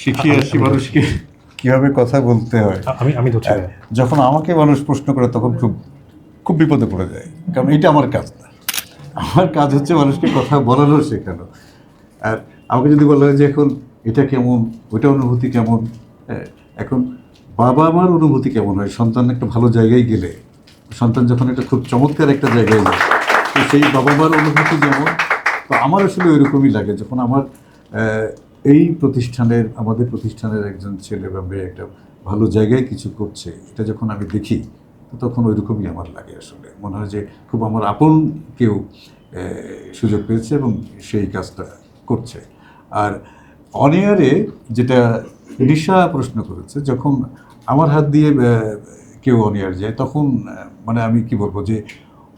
শিখিয়ে আসি মানুষকে কীভাবে কথা বলতে হয়। আমি ধরছি আর যখন আমাকে মানুষ প্রশ্ন করে তখন খুব খুব বিপদে পড়ে যায়, কারণ এটা আমার কাজ না। আমার কাজ হচ্ছে মানুষকে কথা বলানো, শেখানো। আর আমাকে যদি বলা হয় যে এখন এটা কেমন, ওইটা অনুভূতি কেমন, এখন বাবা মার অনুভূতি কেমন হয় সন্তান একটা ভালো জায়গায় গেলে, সন্তান যখন একটা খুব চমৎকার একটা জায়গায় যায়, তো সেই বাবা মার অনুভূতি যেমন, তো আমার আসলে ওইরকমই লাগে যখন আমার এই প্রতিষ্ঠানের, আমাদের প্রতিষ্ঠানের একজন ছেলে বা মেয়ে একটা ভালো জায়গায় কিছু করছে, এটা যখন আমি দেখি তো তখন ওইরকমই আমার লাগে। আসলে মনে হয় যে খুব আমার আপন কেউ সুযোগ পেয়েছে এবং সেই কাজটা করছে। আর অনিয়ারে যেটা নিশা প্রশ্ন করেছে, যখন আমার হাত দিয়ে কেউ অনিয়ার যায় তখন মানে আমি কি বলবো যে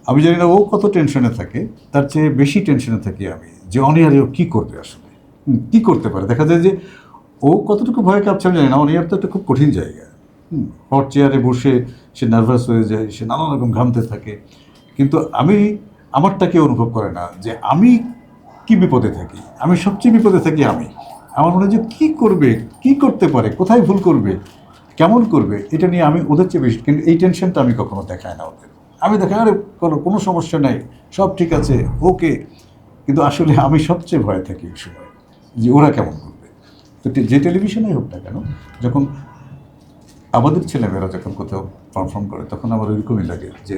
আমি জানি না ও কত টেনশনে থাকে, তার চেয়ে বেশি টেনশনে থাকি আমি যে অনিয়ারে ও কী করবে, আসলে কী করতে পারে। দেখা যায় যে ও কতটুকু ভয় কাঁপছে আমি জানি না, অনিয়ার তো একটা খুব কঠিন জায়গা। হট চেয়ারে বসে সে নার্ভাস হয়ে যায়, সে নানা রকম ঘামতে থাকে, কিন্তু আমি আমারটাকে অনুভব করে না যে আমি কি বিপদে থাকি। আমি সবচেয়ে বিপদে থাকি আমি। আমার মনে হয় যে কী করবে, কী করতে পারে, কোথায় ভুল করবে, কেমন করবে, এটা নিয়ে আমি ওদের চেয়ে বেশি, কিন্তু এই টেনশনটা আমি কখনো দেখাই না ওদের। আমি দেখাই আরে কোনো সমস্যা নাই, সব ঠিক আছে, ওকে। কিন্তু আসলে আমি সবচেয়ে ভয় থাকি এই সময় যে ওরা কেমন করবে। তো যে টেলিভিশনেই হোক না কেন, যখন আমাদের ছেলেমেয়েরা যখন কোথাও পারফর্ম করে তখন আমার ওইরকমই লাগে যে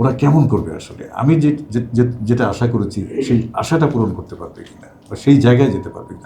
ওরা কেমন করবে, আসলে আমি যেটা আশা করেছি সেই আশাটা পূরণ করতে পারবে কিনা বা সেই জায়গায় যেতে পারবে কিনা।